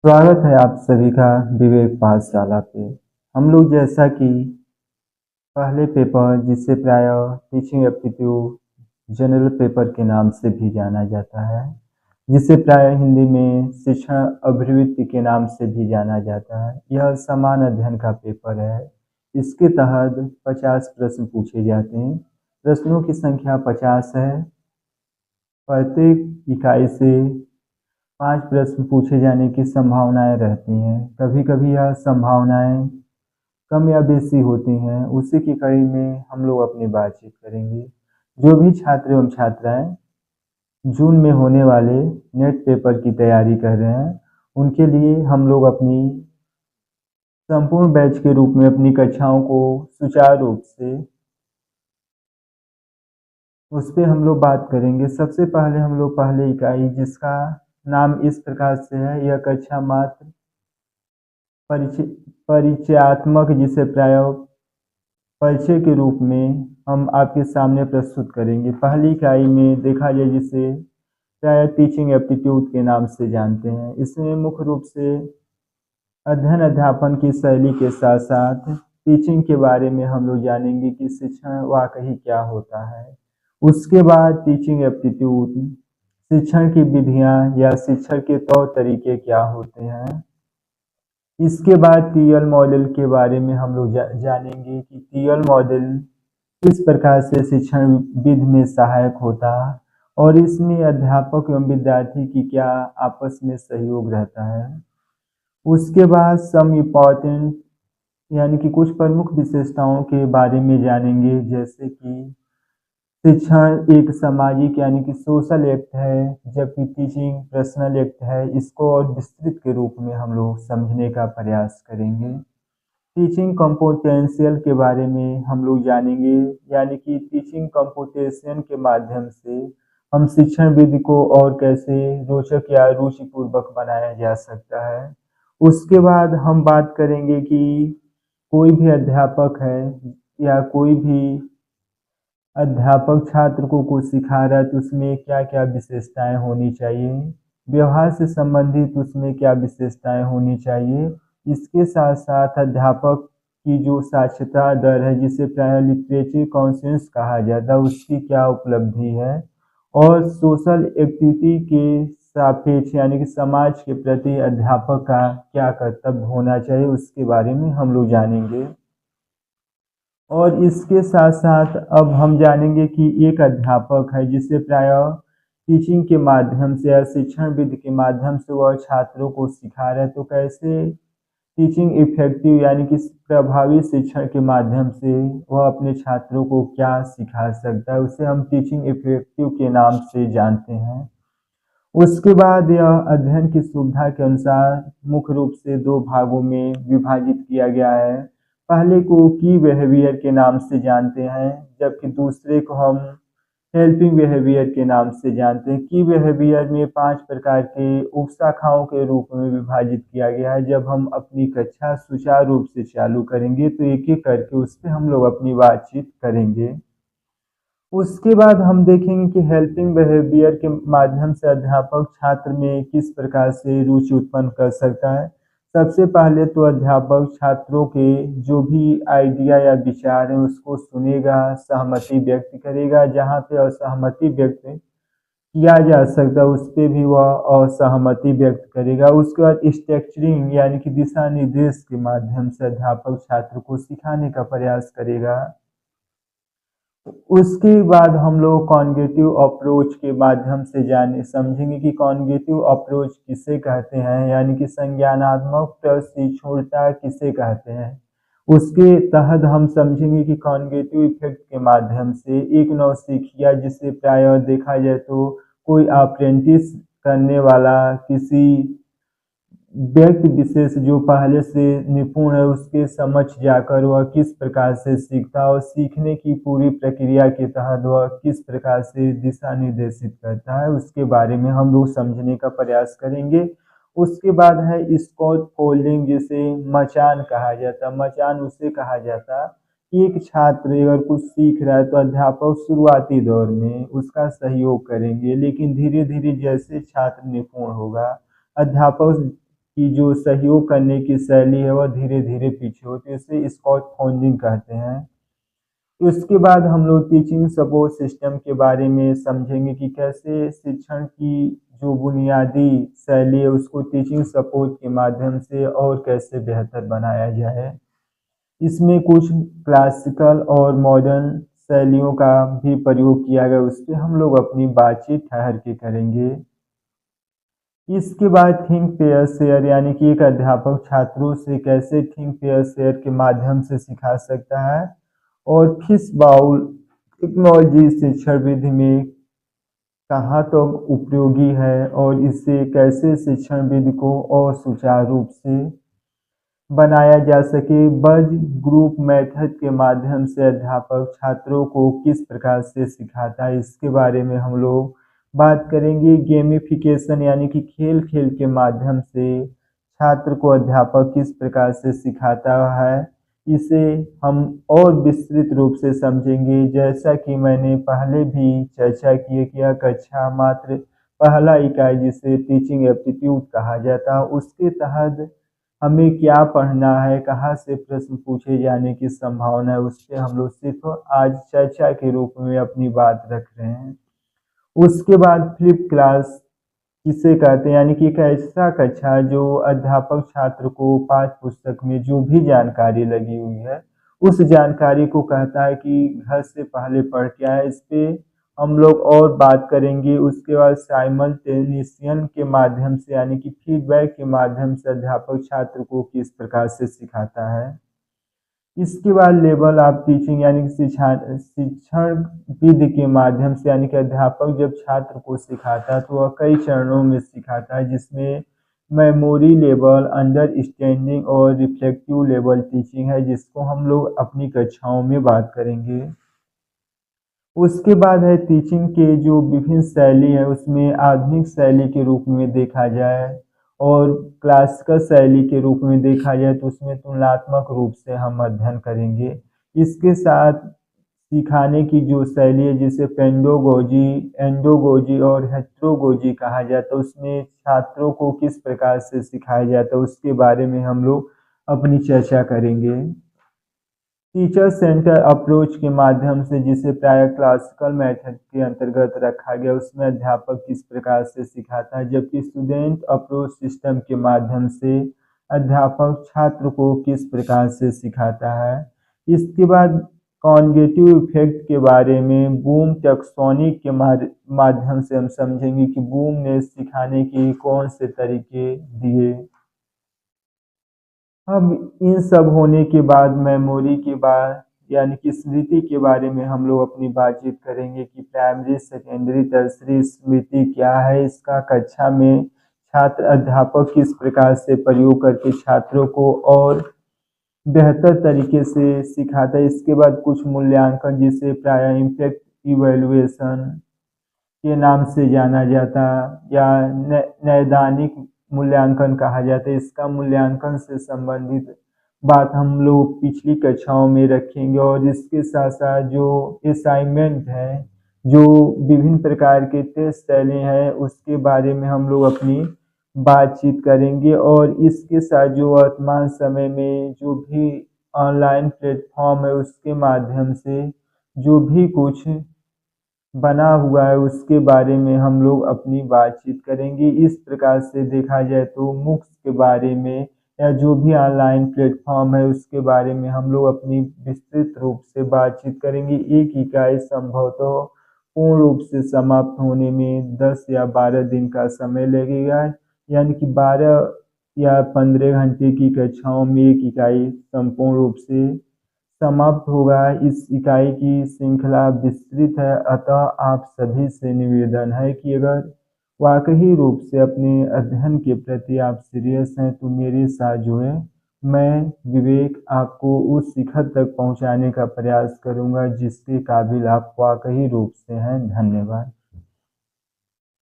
स्वागत है आप सभी का विवेक पाठशाला पे। हम लोग जैसा कि पहले पेपर जिसे प्राय टीचिंग एप्टीट्यूड जनरल पेपर के नाम से भी जाना जाता है, जिसे प्राय हिंदी में शिक्षण अभिवृत्ति के नाम से भी जाना जाता है। यह समान अध्ययन का पेपर है। इसके तहत 50 प्रश्न पूछे जाते हैं। प्रश्नों की संख्या 50 है। प्रत्येक इकाई से 5 प्रश्न पूछे जाने की संभावनाएं रहती हैं। कभी कभी यह संभावनाएं कम या बेसी होती हैं। उसी की कड़ी में हम लोग अपनी बातचीत करेंगे। जो भी छात्र एवं छात्राएं जून में होने वाले नेट पेपर की तैयारी कर रहे हैं, उनके लिए हम लोग अपनी संपूर्ण बैच के रूप में अपनी कक्षाओं को सुचारू रूप से उस पर हम लोग बात करेंगे। सबसे पहले हम लोग पहले इकाई जिसका नाम इस प्रकार से है, यह कक्षा मात्र परिचयात्मक, जिसे प्राय परिचय के रूप में हम आपके सामने प्रस्तुत करेंगे। पहली इकाई में देखा जाए जिसे प्राय टीचिंग एप्टीट्यूड के नाम से जानते हैं। इसमें मुख्य रूप से अध्ययन अध्यापन की शैली के साथ साथ टीचिंग के बारे में हम लोग जानेंगे कि शिक्षण वाकई क्या होता है। उसके बाद टीचिंग एप्टीट्यूड, शिक्षण की विधियां या शिक्षण के तौर तरीके क्या होते हैं। इसके बाद टीएल मॉडल के बारे में हम लोग जानेंगे कि टीएल मॉडल किस प्रकार से शिक्षण विधि में सहायक होता है और इसमें अध्यापक एवं विद्यार्थी की क्या आपस में सहयोग रहता है। उसके बाद सम इम्पॉर्टेंट यानी कि कुछ प्रमुख विशेषताओं के बारे में जानेंगे, जैसे कि शिक्षण एक सामाजिक यानी कि सोशल एक्ट है, जबकि टीचिंग पर्सनल एक्ट है। इसको और विस्तृत के रूप में हम लोग समझने का प्रयास करेंगे। टीचिंग कंपोटेंशियल के बारे में हम लोग जानेंगे, यानी कि टीचिंग कंपोटेंशियल के माध्यम से हम शिक्षण विधि को और कैसे रोचक या रुचिपूर्वक बनाया जा सकता है। उसके बाद हम बात करेंगे कि कोई भी अध्यापक है या कोई भी अध्यापक छात्र को कुछ सिखा रहा है तो उसमें क्या क्या विशेषताएं होनी चाहिए, व्यवहार से संबंधित उसमें क्या विशेषताएं होनी चाहिए। इसके साथ साथ अध्यापक की जो साक्षरता दर है, जिसे प्राय लिटरेचर कॉन्सेंस कहा जाता है, उसकी क्या उपलब्धि है और सोशल एक्टिविटी के सापेक्ष यानी कि समाज के प्रति अध्यापक का क्या कर्तव्य होना चाहिए, उसके बारे में हम लोग जानेंगे। और इसके साथ साथ अब हम जानेंगे कि एक अध्यापक है जिसे प्राय टीचिंग के माध्यम से या शिक्षण विधि के माध्यम से वह छात्रों को सिखा रहे हैं, तो कैसे टीचिंग इफेक्टिव यानी कि प्रभावी शिक्षण के माध्यम से वह अपने छात्रों को क्या सिखा सकता है, उसे हम टीचिंग इफेक्टिव के नाम से जानते हैं। उसके बाद यह अध्ययन की सुविधा के अनुसार मुख्य रूप से दो भागों में विभाजित किया गया है। पहले को की बिहेवियर के नाम से जानते हैं, जबकि दूसरे को हम हेल्पिंग बिहेवियर के नाम से जानते हैं। की बिहेवियर में 5 प्रकार के उपशाखाओं के रूप में विभाजित किया गया है। जब हम अपनी कक्षा सुचारू रूप से चालू करेंगे तो एक एक करके उस पर हम लोग अपनी बातचीत करेंगे। उसके बाद हम देखेंगे कि हेल्पिंग बिहेवियर के माध्यम से अध्यापक छात्र में किस प्रकार से रुचि उत्पन्न कर सकता है। सबसे पहले तो अध्यापक छात्रों के जो भी आइडिया या विचार हैं उसको सुनेगा, सहमति व्यक्त करेगा। जहाँ पे असहमति व्यक्त किया जा सकता है उस पर भी वह असहमति व्यक्त करेगा। उसके बाद स्ट्रक्चरिंग यानी कि दिशा निर्देश के माध्यम से अध्यापक छात्र को सिखाने का प्रयास करेगा। उसके बाद हम लोग कॉन्गेटिव अप्रोच के माध्यम से जाने समझेंगे कि कॉन्गेटिव अप्रोच किसे कहते हैं, यानी कि संज्ञानात्मक प्रशिक्षुता किसे कहते हैं। उसके तहत हम समझेंगे कि कॉन्गेटिव इफेक्ट के माध्यम से एक नौसिखिया, जिसे प्राय देखा जाए तो कोई अप्रेंटिस करने वाला किसी व्यक्ति विशेष जो पहले से निपुण है उसके समक्ष जाकर वह किस प्रकार से सीखता और सीखने की पूरी प्रक्रिया के तहत वह किस प्रकार से दिशा निर्देशित करता है, उसके बारे में हम लोग समझने का प्रयास करेंगे। उसके बाद है स्कॉट फोल्डिंग, जिसे मचान कहा जाता है। मचान उसे कहा जाता कि एक छात्र अगर कुछ सीख रहा है तो अध्यापक शुरुआती दौर में उसका सहयोग करेंगे, लेकिन धीरे धीरे जैसे छात्र निपुण होगा अध्यापक की जो सहयोग करने की शैली है वह धीरे धीरे पीछे होती है, इसे स्कॉट फाउंडिंग कहते हैं। उसके बाद हम लोग टीचिंग सपोर्ट सिस्टम के बारे में समझेंगे कि कैसे शिक्षण की जो बुनियादी शैली है उसको टीचिंग सपोर्ट के माध्यम से और कैसे बेहतर बनाया जाए। इसमें कुछ क्लासिकल और मॉडर्न शैलियों का भी प्रयोग किया गया, उस पे हम लोग अपनी बातचीत ठहर के करेंगे। इसके बाद थिंक पेयर शेयर यानी कि एक अध्यापक छात्रों से कैसे थिंक पेयर शेयर के माध्यम से सिखा सकता है, और फिश बाउल टेक्नोलॉजी शिक्षण विधि में कहाँ तक तो उपयोगी है और इससे कैसे शिक्षण विधि को और सुचारू रूप से बनाया जा सके। बज ग्रुप मेथड के माध्यम से अध्यापक छात्रों को किस प्रकार से सिखाता है, इसके बारे में हम लोग बात करेंगे। गेमिफिकेशन यानी कि खेल खेल के माध्यम से छात्र को अध्यापक किस प्रकार से सिखाता है, इसे हम और विस्तृत रूप से समझेंगे। जैसा कि मैंने पहले भी चर्चा की है कि यह कक्षा मात्र पहला इकाई जिसे टीचिंग एप्टीट्यूड कहा जाता है, उसके तहत हमें क्या पढ़ना है, कहाँ से प्रश्न पूछे जाने की संभावना है, उस पर हम लोग सिर्फ आज चर्चा के रूप में अपनी बात रख रहे हैं। उसके बाद फ्लिप क्लास किसे कहते हैं, यानी कि एक ऐसा कक्षा जो अध्यापक छात्र को पाठ्य पुस्तक में जो भी जानकारी लगी हुई है उस जानकारी को कहता है कि घर से पहले पढ़ के आए। इस पे हम लोग और बात करेंगे। उसके बाद साइमल्टेनियन के माध्यम से यानी कि फीडबैक के माध्यम से अध्यापक छात्र को किस प्रकार से सिखाता है। इसके बाद लेवल ऑफ टीचिंग यानी कि शिक्षण विधि के माध्यम से, यानी कि अध्यापक जब छात्र को सिखाता है तो वह कई चरणों में सिखाता है, जिसमें मेमोरी लेवल, अंडरस्टैंडिंग और रिफ्लेक्टिव लेवल टीचिंग है, जिसको हम लोग अपनी कक्षाओं में बात करेंगे। उसके बाद है टीचिंग के जो विभिन्न शैली है, उसमें आधुनिक शैली के रूप में देखा जाए और क्लासिकल शैली के रूप में देखा जाए तो उसमें तुलनात्मक रूप से हम अध्ययन करेंगे। इसके साथ सिखाने की जो शैली है जिसे पेंडोगोजी, एंडोगोजी और हेट्रोगोजी कहा जाता है, उसमें छात्रों को किस प्रकार से सिखाया जाता है उसके बारे में हम लोग अपनी चर्चा करेंगे। टीचर सेंटर अप्रोच के माध्यम से, जिसे प्राय क्लासिकल मेथड के अंतर्गत रखा गया, उसमें अध्यापक किस प्रकार से सिखाता है, जबकि स्टूडेंट अप्रोच सिस्टम के माध्यम से अध्यापक छात्र को किस प्रकार से सिखाता है। इसके बाद कॉन्गेटिव इफेक्ट के बारे में बूम टैक्सोनॉमी के माध्यम से हम समझेंगे कि बूम ने सिखाने के कौन से तरीके दिए। अब इन सब होने के बाद मेमोरी के बाद यानी कि स्मृति के बारे में हम लोग अपनी बातचीत करेंगे कि प्राइमरी, सेकेंडरी, टर्सरी स्मृति क्या है, इसका कक्षा में छात्र अध्यापक किस प्रकार से प्रयोग करके छात्रों को और बेहतर तरीके से सिखाता है। इसके बाद कुछ मूल्यांकन जिसे प्राय इम्पैक्ट इवैल्यूएशन के नाम से जाना जाता या नैदानिक मूल्यांकन कहा जाता है, इसका मूल्यांकन से संबंधित बात हम लोग पिछली कक्षाओं में रखेंगे। और इसके साथ साथ जो असाइनमेंट है, जो विभिन्न प्रकार के टेस्ट शैली हैं, उसके बारे में हम लोग अपनी बातचीत करेंगे। और इसके साथ जो वर्तमान समय में जो भी ऑनलाइन प्लेटफॉर्म है उसके माध्यम से जो भी कुछ बना हुआ है उसके बारे में हम लोग अपनी बातचीत करेंगे। इस प्रकार से देखा जाए तो मूक्स के बारे में या जो भी ऑनलाइन प्लेटफॉर्म है उसके बारे में हम लोग अपनी विस्तृत रूप से बातचीत करेंगे। एक इकाई संभवतः पूर्ण रूप से समाप्त होने में 10 या 12 दिन का समय लगेगा, यानी कि 12 या 15 घंटे की कक्षाओं में एक इकाई संपूर्ण रूप से समाप्त होगा। इस इकाई की श्रृंखला विस्तृत है, अतः आप सभी से निवेदन है कि अगर वाकई रूप से अपने अध्ययन के प्रति आप सीरियस हैं तो मेरे साथ जुड़ें। मैं विवेक आपको उस शिखर तक पहुंचाने का प्रयास करूंगा जिसके काबिल आप वाकई रूप से हैं। धन्यवाद।